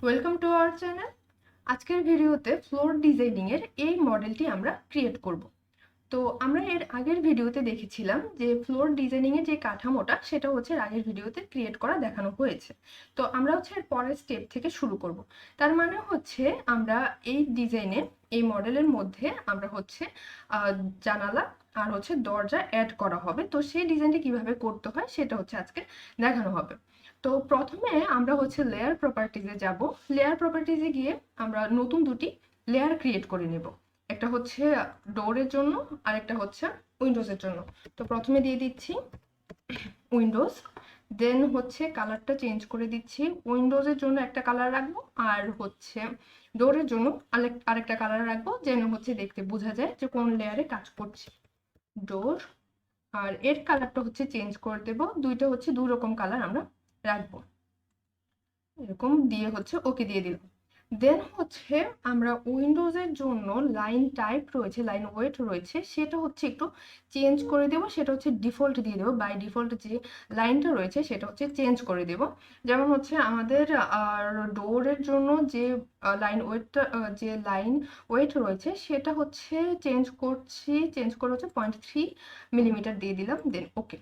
Welcome to our channel. আজকের ভিডিওতে floor designing এর এই মডেলটি আমরা ক্রিয়েট করব। তো আমরা এর আগের ভিডিওতে দেখেছিলাম যে ফ্লোর ডিজাইনিং এর যে কাঠামোটা সেটা হচ্ছে এর আগের ভিডিওতে ক্রিয়েট করা দেখানো হয়েছে। তো আমরা হচ্ছে এর পরের স্টেপ থেকে শুরু করব। তার মানে হচ্ছে আমরা এই ডিজাইনে এই মডেলের মধ্যে আমরা হচ্ছে জানালা আর হচ্ছে দরজা অ্যাড করা হবে। তো সেই ডিজাইনটা কিভাবে করতে হয় সেটা হচ্ছে আজকে দেখানো হবে। তো প্রথমে আমরা হচ্ছে লেয়ার প্রপার্টিজে যাব। লেয়ার প্রপার্টিজে গিয়ে আমরা নতুন দুটি লেয়ার ক্রিয়েট করে নেব। একটা হচ্ছে ডোরের জন্য আর একটা হচ্ছে উইন্ডোজের জন্য। তো প্রথমে দিয়ে দিচ্ছি উইন্ডোজ, দেন হচ্ছে কালারটা চেঞ্জ করে দিচ্ছি। উইন্ডোজের জন্য একটা কালার রাখবো আর হচ্ছে ডোরের জন্য আরেকটা কালার রাখবো, যেন হচ্ছে দেখতে বোঝা যায় যে কোন লেয়ারে কাজ করছে। ডোর আর এর কালারটা হচ্ছে চেঞ্জ করে দেবো, দুইটা হচ্ছে দুই রকম কালার আমরা রাখবো। এরকম দিয়ে হচ্ছে ওকে দিয়ে দিলাম। দেন হচ্ছে আমরা উইন্ডোজের জন্য লাইন টাইপ রয়েছে, লাইন ওয়েট রয়েছে, সেটা হচ্ছে একটু চেঞ্জ করে দেবো। সেটা হচ্ছে ডিফল্ট দিয়ে দেবো। বাই ডিফল্ট যে লাইনটা রয়েছে সেটা হচ্ছে চেঞ্জ করে দেবো। যেমন হচ্ছে আমাদের ডোরের জন্য যে লাইন ওয়েটটা যে লাইন ওয়েট রয়েছে সেটা হচ্ছে চেঞ্জ করে হচ্ছে 0.3 মিলিমিটার দিয়ে দিলাম। দেন ওকে।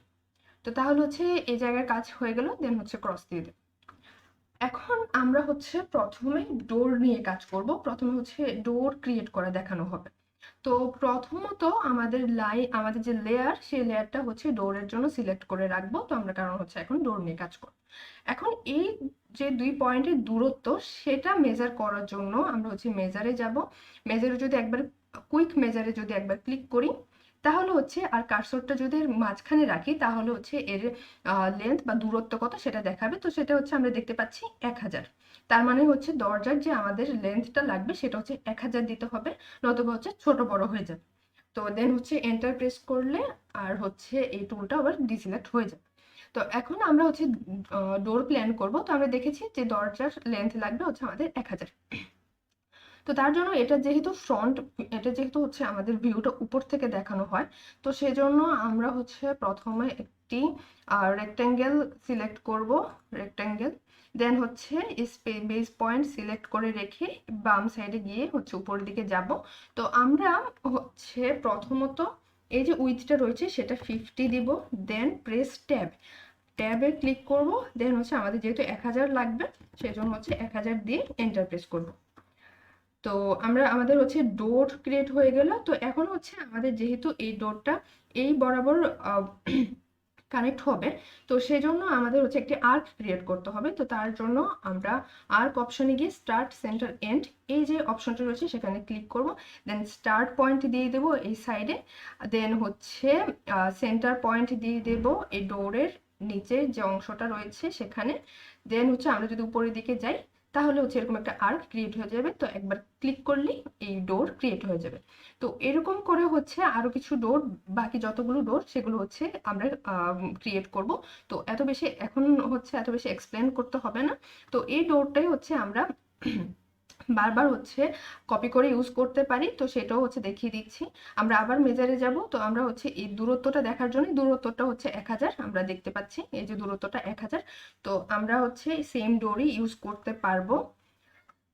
তো তাহলে হচ্ছে এই জায়গায় কাজ হয়ে গেল। দেন হচ্ছে ক্রস দিয়ে দেব। এখন আমরা হচ্ছে প্রথমে ডোর নিয়ে কাজ করব। প্রথমে হচ্ছে ডোর ক্রিয়েট করা দেখানো হবে। তো প্রথমত আমাদের যে লেয়ার সেই লেয়ারটা হচ্ছে ডোরের জন্য সিলেক্ট করে রাখবো। তো আমরা কারণ হচ্ছে এখন ডোর নিয়ে কাজ করব। এখন এই যে দুই পয়েন্টের দূরত্ব সেটা মেজার করার জন্য আমরা হচ্ছে মেজারে যাব। মেজারে যদি একবার কুইক মেজারে যদি একবার ক্লিক করি তাহলে হচ্ছে আর কার্সরটা যদি এর মাঝখানে রাখি তাহলে হচ্ছে এর লেন্থ বা দূরত্ব কত সেটা দেখাবে। তো সেটা হচ্ছে আমরা দেখতে পাচ্ছি 1000। তার মানে হচ্ছে দরজার যে আমাদের লেন্থটা লাগবে সেটা হচ্ছে 1000 দিতে হবে, নতুবা হচ্ছে ছোট বড় হয়ে যাবে। তো দেন হচ্ছে এন্টার প্রেস করলে আর হচ্ছে এই টুলটা আবার ডিসিলেক্ট হয়ে যাবে। তো এখন আমরা হচ্ছে ডোর প্ল্যান করব। তো আমরা দেখেছি যে দরজার লেন্থ লাগবে হচ্ছে আমাদের 1000। তো তার জন্য এটা যেহেতু হচ্ছে আমাদের ভিউটা উপর থেকে দেখানো হয়, তো সেজন্য আমরা হচ্ছে প্রথমে একটি রেক্টেঙ্গেল সিলেক্ট করব। রেক্টেঙ্গেল, দেন হচ্ছে বেস পয়েন্ট সিলেক্ট করে রেখে বাম সাইডে গিয়ে হচ্ছে উপরের দিকে যাব। তো আমরা হচ্ছে প্রথমত এই যে উইথটা রয়েছে সেটা 50 দিব। দেন প্রেস ট্যাবে ক্লিক করব। দেন হচ্ছে আমাদের যেহেতু 1000 লাগবে সেজন্য হচ্ছে 1000 দিয়ে এন্টার প্রেস করব। তো আমাদের হচ্ছে ডোর ক্রিয়েট হয়ে গেল। তো এখন হচ্ছে আমাদের যেহেতু এই ডোরটা এই বরাবর কানেক্ট হবে, তো সেজন্য আমাদের হচ্ছে একটি আর্ক ক্রিয়েট করতে হবে। তো তার জন্য আমরা আর্ক অপশনে গিয়ে স্টার্ট সেন্টার এন্ড এই যে অপশনটা রয়েছে সেখানে ক্লিক করব। দেন স্টার্ট পয়েন্ট দিয়ে দেব এই সাইডে। দেন হচ্ছে সেন্টার পয়েন্ট দিয়ে দেব এই ডোরের নিচে যে অংশটা রয়েছে সেখানে। দেন হচ্ছে আমরা যদি উপরের দিকে যাই তাহলে হচ্ছে এরকম একটা আর্ক ক্রিয়েট হয়ে যাবে। তো একবার ক্লিক করলেই এই ডোর ক্রিয়েট হয়ে যাবে। তো এরকম করে হচ্ছে আরো কিছু ডোর, বাকি যতগুলো ডোর সেগুলো হচ্ছে আমরা ক্রিয়েট করব। তো এত বেশি এক্সপ্লেন করতে হবে না। তো এই ডোরটাই হচ্ছে আমরা বারবার হচ্ছে কপি করে ইউজ করতে পারি। তো সেটাও হচ্ছে দেখিয়ে দিচ্ছি। আমরা আবার মেজারে যাব। তো আমরা হচ্ছে এই দূরত্বটা দেখার জন্য, দূরত্বটা হচ্ছে 1000 আমরা দেখতে পাচ্ছি, এই যে দূরত্বটা 1000। তো আমরা হচ্ছে সেম ডোরই ইউজ করতে পারবো।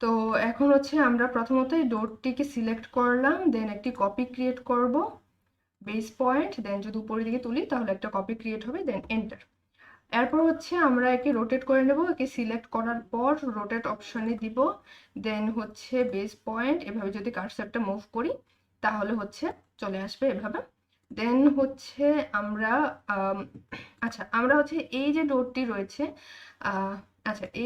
তো এখন হচ্ছে আমরা প্রথমত এই ডোরটিকে সিলেক্ট করলাম, দেন একটি কপি ক্রিয়েট করব বেস পয়েন্ট। দেন যদি উপরের দিকে তুলি তাহলে একটা কপি ক্রিয়েট হবে। Then enter. এরপর হচ্ছে আমরা একে রোটেট করে নেব। একে সিলেক্ট করার পর রোটেট অপশনে দিব। দেন হচ্ছে বেস পয়েন্ট এভাবে যদি কার্সারটা মুভ করি তাহলে হচ্ছে চলে আসবে এভাবে। দেন হচ্ছে আমরা আমরা হচ্ছে এই যে ডোরটি রয়েছে,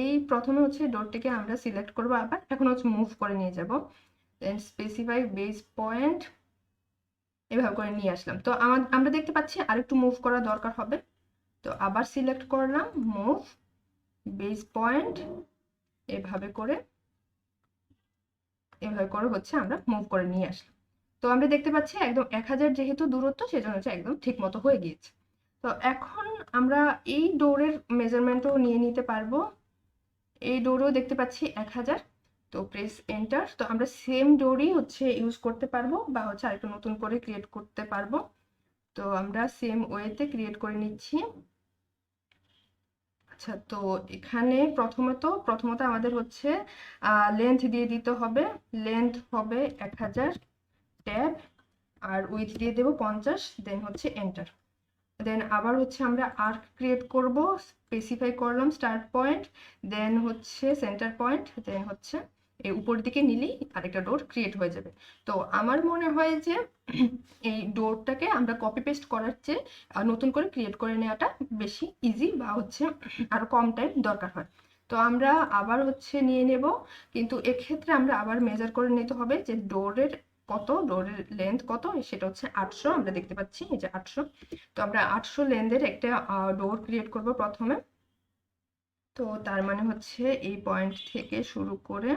এই প্রথমে হচ্ছে ডোরটিকে আমরা সিলেক্ট করব, আবার এখন হচ্ছে মুভ করে নিয়ে যাব। দেন স্পেসিফাই বেস পয়েন্ট এভাবে করে নিয়ে আসলাম। তো আমরা দেখতে পাচ্ছি আরেকটু মুভ করা দরকার হবে। তো আবার সিলেক্ট করলাম, মুভ বেস পয়েন্ট এভাবে করে হচ্ছে আমরা মুভ করে নিয়ে আসলাম। তো আমরা দেখতে পাচ্ছি একদম 1000 যেহেতু দূরত্ব সেজন্য হচ্ছে একদম ঠিক মতো হয়ে গিয়েছে। তো এখন আমরা এই ডোরের মেজারমেন্টও নিয়ে নিতে পারবো। এই ডোরও দেখতে পাচ্ছি 1000। তো প্রেস এন্টার। তো আমরা সেম ডোরই হচ্ছে ইউজ করতে পারবো বা হচ্ছে আরেকটা নতুন করে ক্রিয়েট করতে পারবো। তো আমরা সেম ওয়েতে ক্রিয়েট করে নিচ্ছি। আচ্ছা, তো এখানে প্রথমত আমাদের হচ্ছে লেন্থ দিয়ে দিতে হবে। লেন্থ হবে 1000, ট্যাব আর উইথ দিয়ে দেবো 50, দেন হচ্ছে এন্টার। দেন আবার হচ্ছে আমরা আর্ক ক্রিয়েট করব, স্পেসিফাই করলাম স্টার্ট পয়েন্ট, দেন হচ্ছে সেন্টার পয়েন্ট, দেন হচ্ছে এই উপর দিকে নিলেই আরেকটা ডোর ক্রিয়েট হয়ে যাবে। তো আমার মনে হয় যে এই ডোরটাকে আমরা কপি পেস্ট করার চেয়ে নতুন করে ক্রিয়েট করে নেওয়াটা বেশি ইজি, বা হচ্ছে আরো কম টাইম দরকার হয়। তো আমরা আবার হচ্ছে নিয়ে নেব, কিন্তু এক্ষেত্রে আমরা আবার মেজার করে নিতে হবে যে ডোরের লেন্থ কত, সেটা হচ্ছে 800। আমরা দেখতে পাচ্ছি এই যে 800। তো আমরা 800 লেন্থের একটা ডোর ক্রিয়েট করব প্রথমে। তো তার মানে হচ্ছে এই পয়েন্ট থেকে শুরু করে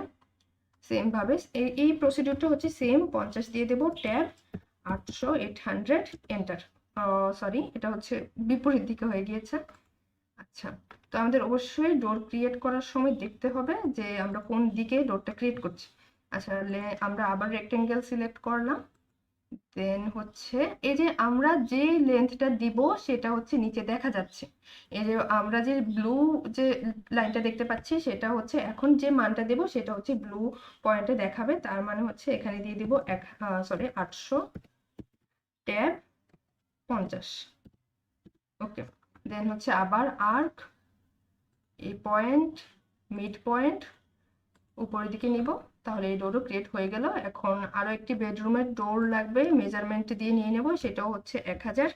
সেম ভাবে এই প্রসিডিউরটা হচ্ছে সেম। 50 দিয়ে দেব, ট্যাব 800, 800, এন্টার। সরি, এটা হচ্ছে বিপরীত দিকে হয়ে গিয়েছে। আচ্ছা, তো আমাদের অবশ্যই ডোর ক্রিয়েট করার সময় দেখতে হবে যে আমরা কোন দিকে ডোরটা ক্রিয়েট করছি। আচ্ছা, আমরা আবার রেক্টেঙ্গেল সিলেক্ট করলাম, দেন হচ্ছে এই যে আমরা যে লেন্থটা দিব সেটা হচ্ছে নিচে দেখা যাচ্ছে। এই যে আমরা যে ব্লু যে লাইনটা দেখতে পাচ্ছি সেটা হচ্ছে এখন যে মানটা দেব সেটা হচ্ছে ব্লু পয়েন্টে দেখাবে। তার মানে হচ্ছে এখানে দিয়ে দিব 800, ট্যাব 50। ওকে, দেন হচ্ছে আবার আর্ক, এই পয়েন্ট, মিড পয়েন্ট উপরের দিকে নিব, তাহলে এই ডোরও ক্রিয়েট হয়ে গেল। এখন আরো একটি বেডরুমের ডোর লাগবে, মেজারমেন্ট দিয়ে নিয়ে নেব, সেটাও হচ্ছে 1000।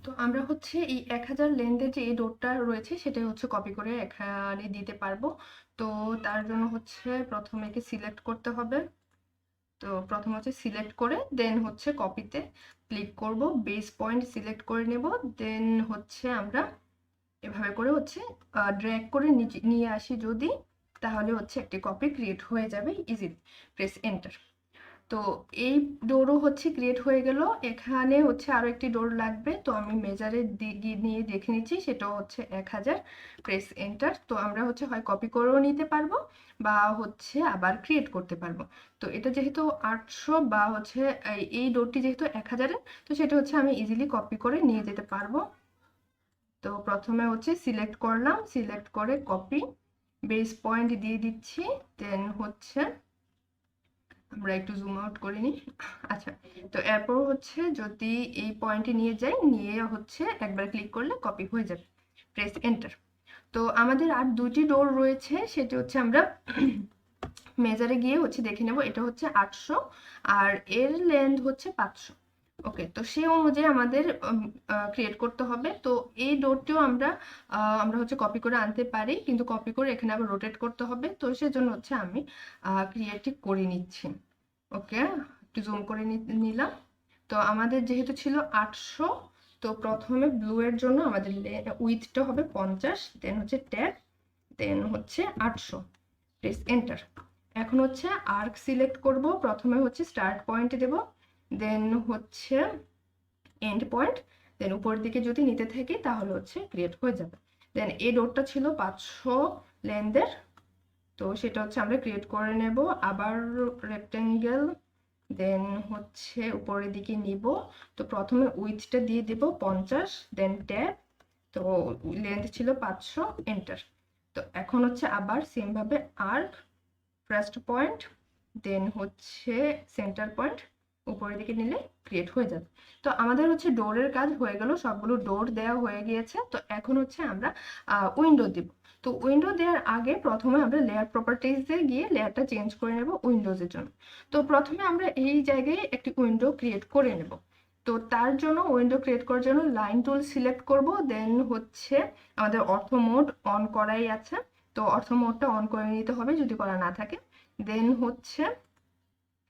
তো আমরা হচ্ছে এই 1000 লেন্থের যে এই ডোরটা রয়েছে সেটাই হচ্ছে কপি করে এখানে দিতে পারবো। তো তার জন্য হচ্ছে প্রথমে একে সিলেক্ট করতে হবে। তো প্রথম হচ্ছে সিলেক্ট করে দেন হচ্ছে কপিতে ক্লিক করব, বেস পয়েন্ট সিলেক্ট করে নেব, দেন হচ্ছে আমরা এভাবে করে হচ্ছে ড্র্যাগ করে নিয়ে আসি যদি, তাহলে হচ্ছে একটি কপি ক্রিয়েট হয়ে যাবে ইজিলি। Press enter. তো এই ডোরও হচ্ছে ক্রিয়েট হয়ে গেল। এখানে হচ্ছে আরো একটি ডোর লাগবে, তো আমি মেজারে নিয়ে দেখে নিচ্ছি, সেটাও হচ্ছে 1000। Press enter. তো আমরা হচ্ছে হয় কপি করেও নিতে পারবো বা হচ্ছে আবার ক্রিয়েট করতে পারবো। তো এটা যেহেতু 800 বা হচ্ছে এই ডোরটি যেহেতু 1000-এর, তো সেটা হচ্ছে আমি ইজিলি কপি করে নিয়ে যেতে পারবো। তো প্রথমে হচ্ছে সিলেক্ট করলাম, সিলেক্ট করে কপি, বেস পয়েন্ট দিয়ে দিচ্ছি, দেন হচ্ছে আমরা একটু জুম আউট করে নিই। আচ্ছা, তো এরপর হচ্ছে যদি এই পয়েন্টে নিয়ে যাই, নিয়ে হচ্ছে একবার ক্লিক করলে কপি হয়ে যাবে। Press enter. তো আমাদের আর দুটি ডোর রয়েছে, সেটা হচ্ছে আমরা মেজারে গিয়ে হচ্ছে দেখে নেব। এটা হচ্ছে 800 আর এর লেন্থ হচ্ছে 500। ওকে, তো সেই অনুযায়ী আমাদের ক্রিয়েট করতে হবে। তো এই ডোরটিও আমরা হচ্ছে কপি করে আনতে পারি, কিন্তু কপি করে এখানে আবার রোটেট করতে হবে। তো সেজন্য হচ্ছে আমি ক্রিয়েটিভ করে নিচ্ছি। ওকে, একটু জুম করে নিলাম। তো আমাদের যেহেতু ছিল 800, তো প্রথমে ব্লু এর জন্য আমাদের উইথটা হবে 50, দেন হচ্ছে ট্যাব, দেন হচ্ছে 800। Press enter. এখন হচ্ছে আর্ক সিলেক্ট করব, প্রথমে হচ্ছে স্টার্ট পয়েন্ট দেব, দেন হচ্ছে এন্ড পয়েন্ট, দেন উপরের দিকে যদি নিতে থাকি তাহলে হচ্ছে ক্রিয়েট হয়ে যাবে। দেন এই ডোরটা ছিল 500 লেন্থের, তো সেটা হচ্ছে আমরা ক্রিয়েট করে নেব। আবার রেক্টেঙ্গেল, দেন হচ্ছে উপরের দিকে নিব। তো প্রথমে উইথটা দিয়ে দেব 50, দেন ট্যাব, তো লেন্থ ছিল 500, এন্টার। তো এখন হচ্ছে আবার সেম ভাবে আর্ক, ফার্স্ট পয়েন্ট, দেন হচ্ছে সেন্টার পয়েন্ট উপরের দিকে নিলে ক্রিয়েট হয়ে যাবে। তো আমাদের হচ্ছে ডোরের কাজ হয়ে গেল, সবগুলো ডোর দেওয়া হয়ে গিয়েছে। তো এখন হচ্ছে আমরা উইন্ডো দিব। তো উইন্ডো দেওয়ার আগে প্রথমে আমরা লেয়ার প্রপার্টিজে গিয়ে লেয়ারটা চেঞ্জ করে নেব উইন্ডোজের জন্য। তো প্রথমে আমরা এই জায়গায় একটি উইন্ডো ক্রিয়েট করে নেব। তো তার জন্য উইন্ডো ক্রিয়েট করার জন্য লাইন টুল সিলেক্ট করব, দেন হচ্ছে আমাদের অর্থ মোড অন করাই আছে, তো অর্থ মোডটা অন করে নিতে হবে যদি করা না থাকে। দেন হচ্ছে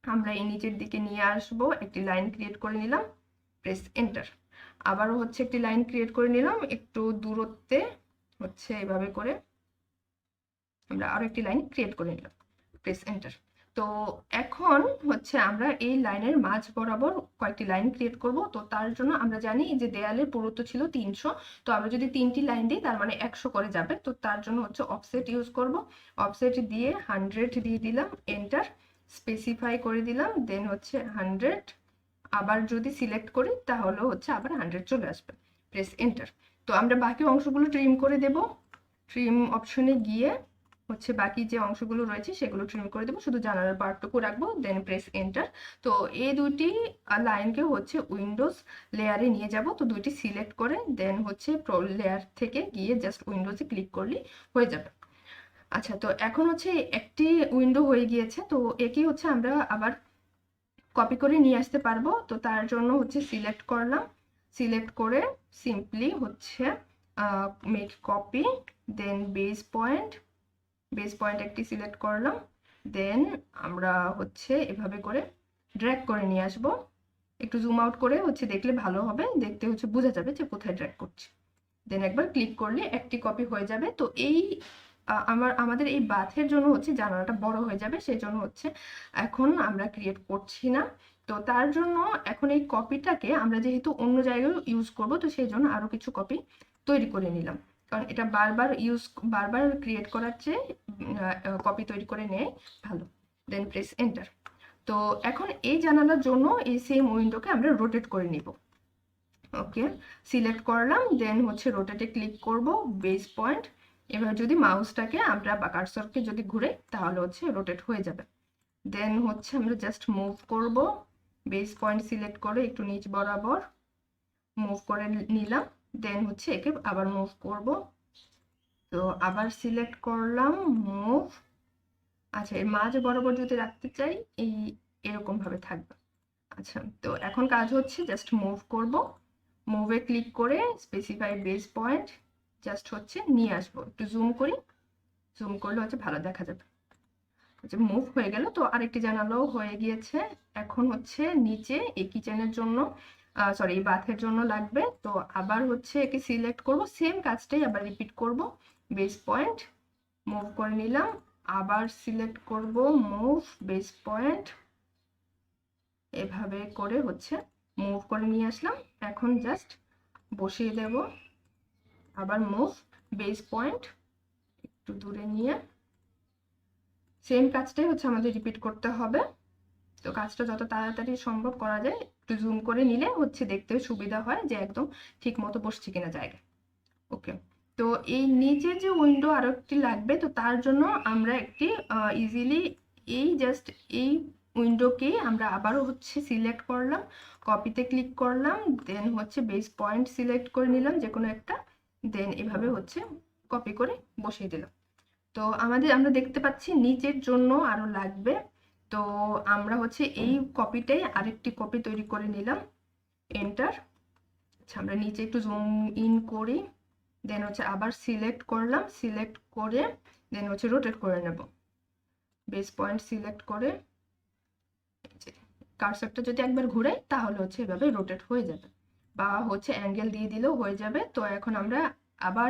আমরা এই নিচের দিকে নিয়ে আসব, একটি লাইন ক্রিয়েট করে নিলাম, প্রেস এন্টার। আবারও হচ্ছে একটি লাইন ক্রিয়েট করে নিলাম একটু দূরত্বে, হচ্ছে এভাবে করে আমরা আরো একটি লাইন ক্রিয়েট করে নিলাম, প্রেস এন্টার। তো এখন হচ্ছে আমরা এই লাইনের মাঝ বরাবর কয়েকটি লাইন ক্রিয়েট করব। তো তার জন্য আমরা জানি যে দেয়ালের পুরুত্ব ছিল 300, তো আমরা যদি 3টি লাইন দিই তার মানে 100 করে যাবে। তো তার জন্য হচ্ছে অফসেট ইউজ করব, অফসেট দিয়ে 100 দিয়ে দিলাম, এন্টার। স্পেসিফাই করে দিলাম, দেন হচ্ছে 100। আবার যদি সিলেক্ট করি তাহলে হচ্ছে আবার 100 চলে আসবে, প্রেস এন্টার। তো আমরা বাকি অংশগুলো ট্রিম করে দেব। ট্রিম অপশনে গিয়ে হচ্ছে বাকি যে অংশগুলো রয়েছে সেগুলো ট্রিম করে দেবো, শুধু জানালার পার্টটুকু রাখবো, দেন প্রেস এন্টার। তো এই দুইটি লাইনকে হচ্ছে উইন্ডোজ লেয়ারে নিয়ে যাব। তো দুইটি সিলেক্ট করে দেন হচ্ছে লেয়ার থেকে গিয়ে জাস্ট উইন্ডোজে ক্লিক করলেই হয়ে যাবে। আচ্ছা, তো এখন হচ্ছে একটি উইন্ডো হয়ে গিয়েছে। তো একে হচ্ছে আমরা আবার কপি করে নিয়ে আসতে পারবো। তো তার জন্য হচ্ছে সিলেক্ট করলাম, সিলেক্ট করে সিম্পলি হচ্ছে মেক কপি, দেন বেস পয়েন্ট একটি সিলেক্ট করলাম, দেন আমরা হচ্ছে এভাবে করে ড্র্যাগ করে নিয়ে আসবো। একটু জুম আউট করে হচ্ছে দেখলে ভালো হবে, দেখতে হচ্ছে বোঝা যাবে যে কোথায় ড্র্যাগ করছি। দেন একবার ক্লিক করলে একটি কপি হয়ে যাবে। তো এই আমাদের এই বাথের জন্য হচ্ছে জানালাটা বড় হয়ে যাবে, সেই জন্য হচ্ছে এখন আমরা ক্রিয়েট করছি না। তো তার জন্য এখন এই কপিটাকে আমরা যেহেতু অন্য জায়গায় ইউজ করব, তো সেই জন্য আরো কিছু কপি তৈরি করে নিলাম, কারণ এটা বারবার ক্রিয়েট করার চেয়ে কপি তৈরি করে নেয় ভালো। Then press enter. তো এখন এই জানালার জন্য এই সেম উইন্ডোকে আমরা রোটেট করে নিব। ওকে, সিলেক্ট করলাম, দেন হচ্ছে রোটেটে ক্লিক করব, বেস পয়েন্ট। এবার যদি মাউসটাকে আমরা বা কার্সরকে যদি ঘুরে তাহলে হচ্ছে রোটেট হয়ে যাবে। দেন হচ্ছে আমরা জাস্ট মুভ করব, বেস পয়েন্ট সিলেক্ট করে একটু নিচ বরাবর মুভ করে নিলাম। দেন হচ্ছে একে আবার মুভ করব, তো আবার সিলেক্ট করলাম, মুভ। আচ্ছা, এর মাঝে বরাবর যদি রাখতে চাই এরকম ভাবে থাকবে। আচ্ছা, তো এখন কাজ হচ্ছে জাস্ট মুভ করব, মুভে ক্লিক করে স্পেসিফাই বেস পয়েন্ট জাস্ট হচ্ছে নিয়ে আসবো। একটু জুম করি, জুম করলে হচ্ছে ভালো দেখা যাবে। আচ্ছা, মুভ হয়ে গেল। তো আরেকটি জানালাও হয়ে গিয়েছে। এখন হচ্ছে নিচে এই কিচেনের জন্য সরি এই বাথের জন্য লাগবে। তো আবার হচ্ছে একে সিলেক্ট করব, সেম কাজটাই আবার রিপিট করব, বেস পয়েন্ট মুভ করে নিলাম, আবার সিলেক্ট করব, মুভ বেস পয়েন্ট, এভাবে করে হচ্ছে মুভ করে নিয়ে আসলাম। এখন জাস্ট বসিয়ে দেব, আবার মুভ বেস পয়েন্ট একটু দূরে নিয়ে সেম কাজটাই হচ্ছে আমাদের রিপিট করতে হবে। তো কাজটা যত তাড়াতাড়ি সম্ভব করা যায় একটু জুম করে নিলে হচ্ছে দেখতে সুবিধা হয় যে একদম ঠিক মতো বসছে কিনা জায়গায়। ওকে, তো এই নিচে যে উইন্ডো আরো একটি লাগবে, তো তার জন্য আমরা একটি ইজিলি জাস্ট এই উইন্ডোকে আমরা আবারও হচ্ছে সিলেক্ট করলাম, কপিতে ক্লিক করলাম, দেন হচ্ছে বেস পয়েন্ট সিলেক্ট করে নিলাম যে কোনো একটা, দেন এভাবে হচ্ছে কপি করে বসিয়ে দিলাম। তো আমরা দেখতে পাচ্ছি নিচের জন্য আরো লাগবে। তো আমরা হচ্ছে এই কপিটাই আরেকটি কপি তৈরি করে নিলাম, এন্টার। আচ্ছা, আমরা নিচে একটু জুম ইন করি, দেন হচ্ছে আবার সিলেক্ট করলাম, সিলেক্ট করে দেন হচ্ছে রোটেট করে নেব, বেস পয়েন্ট সিলেক্ট করে কার্সরটা যদি একবার ঘুরাই তাহলে হচ্ছে এভাবে রোটেট হয়ে যাবে, বা হচ্ছে অ্যাঙ্গেল দিয়ে দিলেও হয়ে যাবে। তো এখন আমরা আবার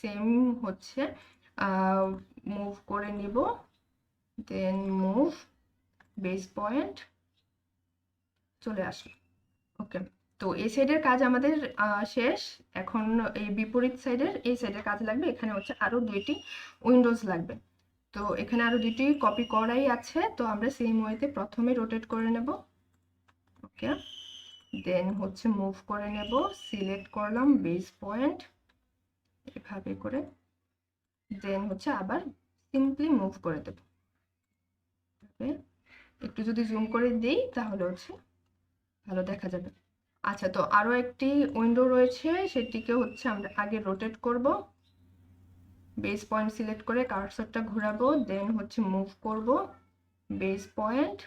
সেম হচ্ছে মুভ করে নিব, দেন মুভ বেস পয়েন্ট চলে আসলো। ওকে, তো এই সাইডের কাজ আমাদের শেষ। এখন এই বিপরীত সাইডের এই সাইডের কাজ লাগবে। এখানে হচ্ছে আরো দুইটি উইন্ডোজ লাগবে। তো এখানে আরো দুইটি কপি করাই আছে, তো আমরা সেম ওয়েতে প্রথমে রোটেট করে নেব। ওকে, দেন হচ্ছে মুভ করে নেব, সিলেক্ট করলাম বেস পয়েন্ট এভাবে করে, দেন হচ্ছে আবার সিম্পলি মুভ করে দেব। একটু যদি জুম করে দিই তাহলে হচ্ছে ভালো দেখা যাবে। আচ্ছা, তো আরো একটি উইন্ডো রয়েছে, সেটিকে হচ্ছে আমরা আগে রোটেট করব, বেস পয়েন্ট সিলেক্ট করে কার্সরটা ঘোরাবো, দেন হচ্ছে মুভ করব বেস পয়েন্ট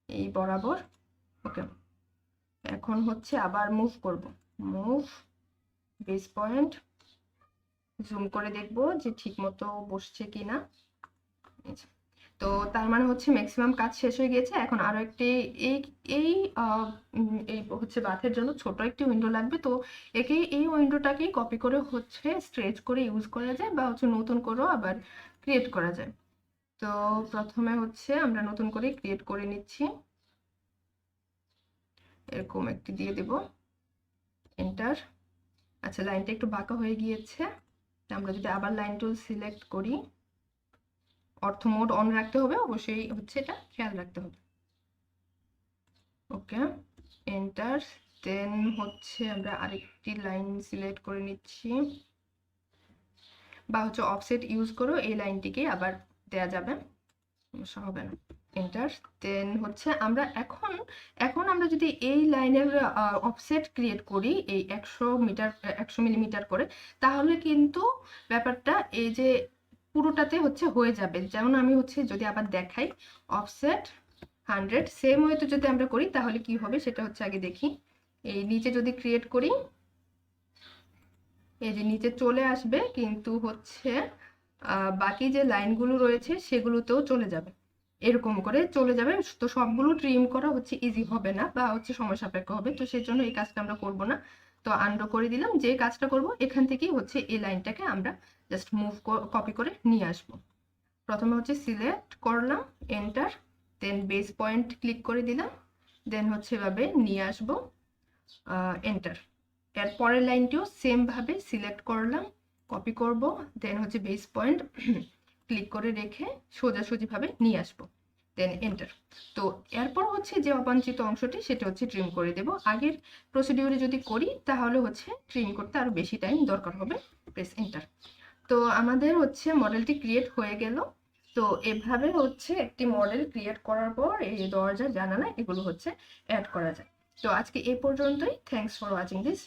এই বরাবর। ওকে, এখন হচ্ছে আবার মুভ করব, মুভ বেস পয়েন্ট, জুম করে দেখব যে ঠিক মতো বসছে কিনা। তো তার মানে হচ্ছে ম্যাক্সিমাম কাজ শেষ হয়ে গেছে। এখন আরো একটি এই এই এই হচ্ছে বাথের জন্য ছোট একটি উইন্ডো লাগবে। তো এই উইন্ডোটাকেই কপি করে হচ্ছে স্ট্রেচ করে ইউজ করা যায়, বা হচ্ছে নতুন করেও আবার ক্রিয়েট করা যায়। তো প্রথমে হচ্ছে আমরা নতুন করে ক্রিয়েট করে নিচ্ছি, এরকম একটি দিয়ে দেব, এন্টার। আচ্ছা, লাইনটা একটু বাঁকা হয়ে গিয়েছে, আমরা যদি আবার লাইন টুল সিলেক্ট করি, অর্থ মোড অন রাখতে হবে অবশ্যই, হচ্ছে এটা খেয়াল রাখতে হবে। ওকে, এন্টার, দেন হচ্ছে আমরা আরেকটি লাইন সিলেক্ট করে নিচ্ছি, বা হচ্ছে অফসেট ইউজ করেও এই লাইনটিকে আবার দেয়া যাবে, সমস্যা হবে না। এন্টার। দেন হচ্ছে আমরা এখন এখন আমরা যদি এই লাইনের অফসেট ক্রিয়েট করি এই 100 মিটার 100 মিলিমিটার করে, তাহলে কিন্তু ব্যাপারটা এই যে পুরোটাতে হচ্ছে হয়ে যাবে। যেমন আমি হচ্ছে যদি আবার দেখাই অফসেট 100, সেম ওয়েতে যদি আমরা করি তাহলে কি হবে সেটা হচ্ছে আগে দেখি। এই নিচে যদি ক্রিয়েট করি, এই যে নিচে চলে আসবে, কিন্তু হচ্ছে বাকি যে লাইনগুলো রয়েছে সেগুলোতেও চলে যাবে, এরকম করে চলে যাবে। তো সবগুলো ট্রিম করা হচ্ছে ইজি হবে না, বা হচ্ছে সময় সাপেক্ষ হবে, তো সেই জন্য এই কাজটা আমরা করব না। তো আনডু করে দিলাম। যে কাজটা করব এখান থেকেই হচ্ছে এই লাইনটাকে আমরা জাস্ট মুভ কপি করে নিয়ে আসব। প্রথমে হচ্ছে সিলেক্ট করলাম, এন্টার, দেন বেস পয়েন্ট ক্লিক করে দিলাম, দেন হচ্ছে এভাবে নিয়ে আসব, এন্টার। এর পরের লাইনটিও সেম ভাবে সিলেক্ট করলাম, কপি করব, দেন হচ্ছে বেস পয়েন্ট ক্লিক করে রেখে সোজাসুজি ভাবে নিয়ে আসবো, দেন এন্টার। তো এরপর হচ্ছে যে অবাঞ্ছিত অংশটি সেটা হচ্ছে ট্রিম করে দেব। আগের প্রসিডিউরে যদি করি তাহলে হচ্ছে ট্রিম করতে আরো বেশি টাইম দরকার হবে। Press enter. তো আমাদের হচ্ছে মডেলটি ক্রিয়েট হয়ে গেল। তো এভাবে হচ্ছে একটি মডেল ক্রিয়েট করার পর এই দরজা জানালা এগুলো হচ্ছে অ্যাড করা যায়। তো আজকে এই পর্যন্তই। Thanks for watching this.